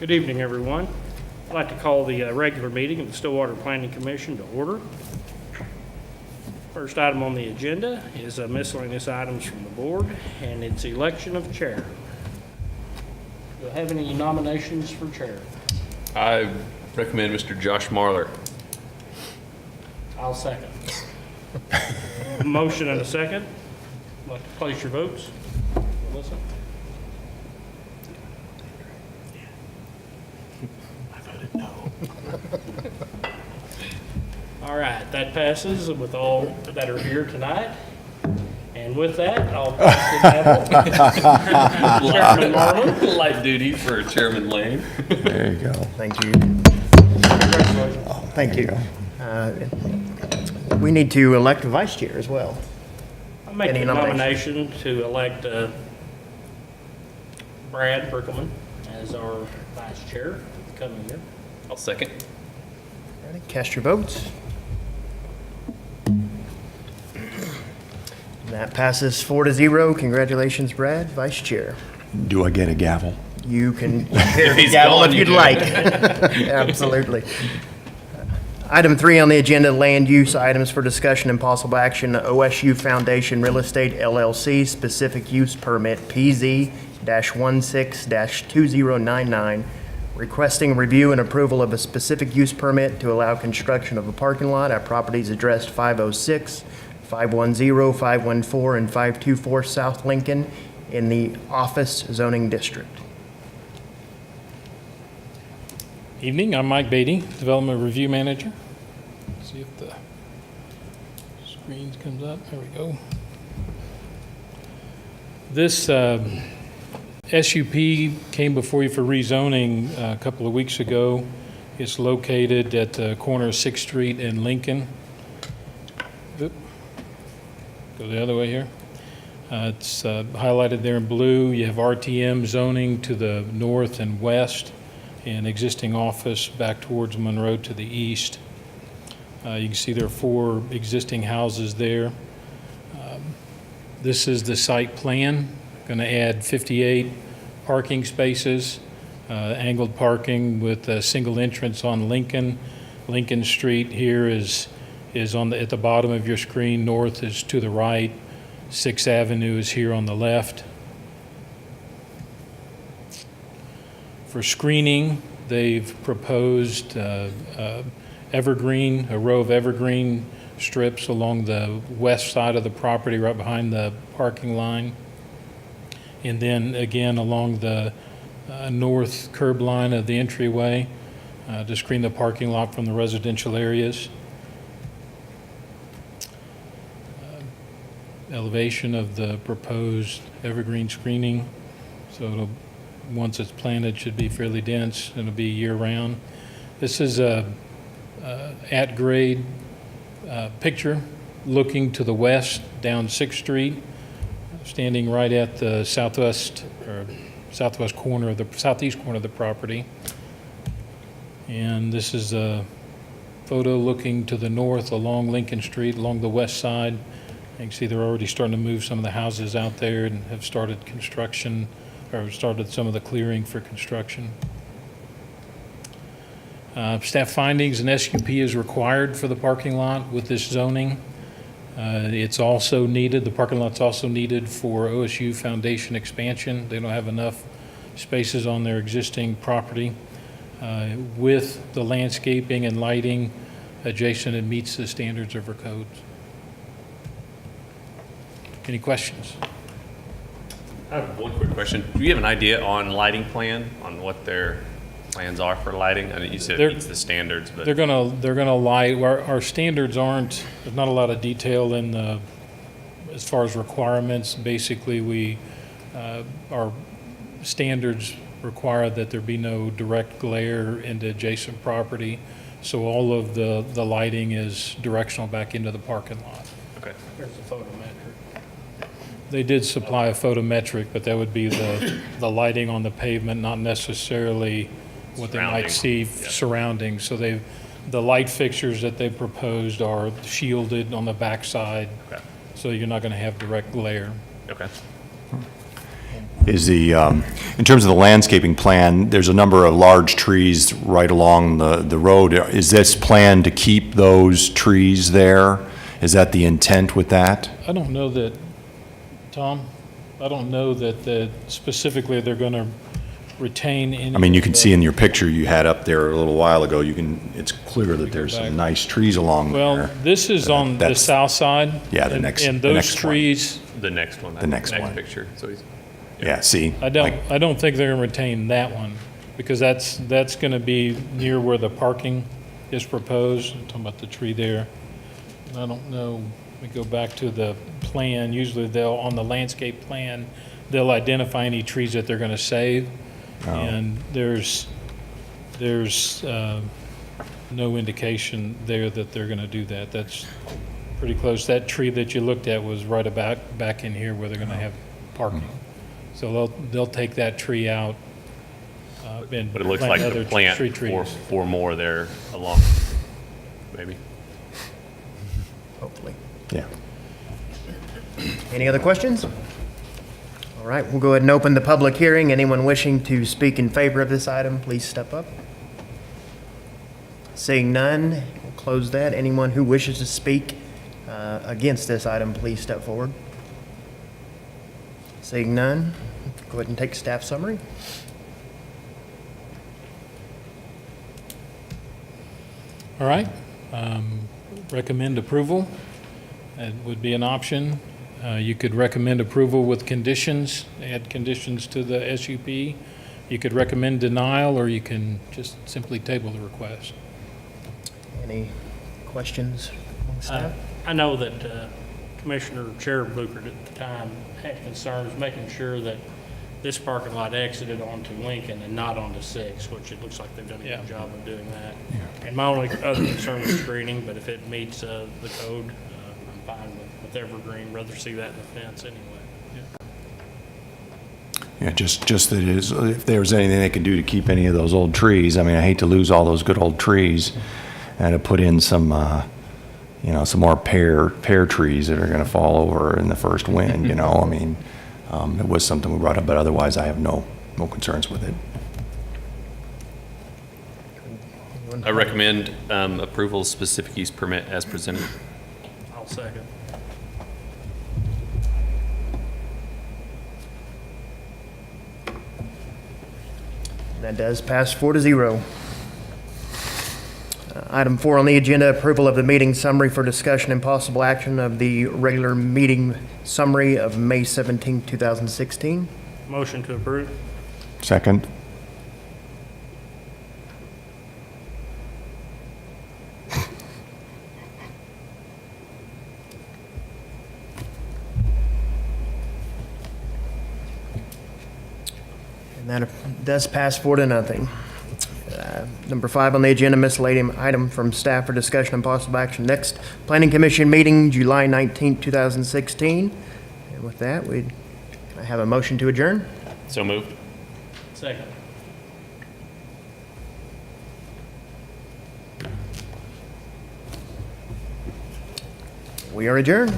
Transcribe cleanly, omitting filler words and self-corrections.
Good evening, everyone. I'd like to call the regular meeting of the Stillwater Planning Commission to order. First item on the agenda is miscellaneous items from the board, and it's election of chair. Do you have any nominations for chair? I recommend Mr. Josh Marler. I'll second. Motion and a second. I'd like to place your votes. Melissa? All right, that passes with all that are here tonight. And with that, I'll pass the gavel. Chairman Marler. Light duty for Chairman Lane. There you go. Thank you. Congratulations. Thank you. We need to elect a vice chair as well. I make Any a nominations? nomination to elect Brad Berkelman as our vice chair for the coming year. I'll second. Ready? Cast your votes. That passes 4-0. Congratulations, Brad, vice chair. Do I get a gavel? You can hear the he's gavel gone, if you you'd do. like. Absolutely. Item 3 on the agenda, land use items for discussion and possible action. OSU Foundation Real Estate LLC specific use permit PZ-16-2099, requesting review and approval of a specific use permit to allow construction of a parking lot at properties addressed 506, 510, 514, and 524 South Lincoln in the office zoning district. Evening, I'm Mike Beatty, Development Review Manager. See if the screen comes up. There we go. This SUP came before you for rezoning a couple of weeks ago. It's located at the corner of 6th Street and Lincoln. Oop. Go the other way here. It's highlighted there in blue. You have RTM zoning to the north and west, and existing office back towards Monroe to the east. You can see there are 4 existing houses there. This is the site plan. Going to add 58 parking spaces, angled parking with a single entrance on Lincoln. Lincoln Street here is on at the bottom of your screen. North is to the right. 6th Avenue is here on the left. For screening, they've proposed a row of evergreen strips along the west side of the property, right behind the parking line. And then again along the north curb line of the entryway to screen the parking lot from the residential areas. Elevation of the proposed evergreen screening, so once it's planted, should be fairly dense, and it'll be year-round. This is a at-grade picture looking to the west down 6th Street, standing right at the southeast corner of the southeast corner of the property. And this is a photo looking to the north along Lincoln Street, along the west side. You can see they're already starting to move some of the houses out there and have started construction, or started some of the clearing for construction. Staff findings, an SUP is required for the parking lot with this zoning. It's also needed, the parking lot's also needed for OSU Foundation expansion. They don't have enough spaces on their existing property. With the landscaping and lighting adjacent, it meets the standards of our codes. Any questions? I have one quick question. Do you have an idea on lighting plan, on what their plans are for lighting? I know you said it meets the standards, but They're gonna light. Our standards aren't. There's not a lot of detail in the as far as requirements. Basically, our standards require that there be no direct glare into adjacent property. So all of the lighting is directional back into the parking lot. okay. There's the photometric. They did supply a photometric, but that would be the lighting on the pavement, not necessarily what they might see surrounding. So the light fixtures that they proposed are shielded on the backside, Okay. so you're not going to have direct glare. Okay. is in terms of the landscaping plan, there's a number of large trees right along the road. Is this plan to keep those trees there? Is that the intent with that? I don't know that, Tom, I don't know that specifically they're going to retain any. I mean, you can of the- see in your picture you had up there a little while ago, it's clear that there's back. some nice trees along there. Well, this is on the That's- south side. Yeah, the and- next- And the those next one. trees, The next one. The next one. picture. So he's, Yeah, see? I don't think they're going to retain that one, because that's going to be near where the parking is proposed. I'm talking about the tree there. I don't know, we go back to the plan, usually on the landscape plan, they'll identify any trees that they're going to save. Oh. And there's no indication there that they're going to do that. That's pretty close. That tree that you looked at was right about back in here where they're going to have parking. So they'll take that tree out. And but it looks plant like other the plant tree trees. four more there along, maybe. Hopefully. Yeah. Any other questions? All right, we'll go ahead and open the public hearing. Anyone wishing to speak in favor of this item, please step up. Seeing none, we'll close that. Anyone who wishes to speak against this item, please step forward. Seeing none, go ahead and take staff summary. All right. Recommend approval. That would be an option. You could recommend approval with conditions, add conditions to the SUP. You could recommend denial, or you can just simply table the request. Any questions from staff? I know that Commissioner Chair Blucher at the time had concerns making sure that this parking lot exited onto Lincoln and not onto 6, which it looks like they've done a Yeah. good job of doing that. And my only other concern was screening, but if it meets the code, I'm fine with evergreen. Rather see that in the fence anyway. Yeah, just that is, if there was anything they could do to keep any of those old trees, I mean, I hate to lose all those good old trees, and to put in some, some more pear trees that are gonna fall over in the first wind, I mean, it was something we brought up, but otherwise I have no concerns with it. I recommend approval of specific use permit as presented. I'll second. That does pass 4-0. Item 4 on the agenda, approval of the meeting summary for discussion and possible action of the regular meeting summary of May 17, 2016. Motion to approve. Second? And that does pass 4-0. Number 5 on the agenda, miscellaneous item from staff for discussion and possible action. Next, Planning Commission meeting, July 19, 2016. And with that, can I have a motion to adjourn? So moved. Second. We are adjourned.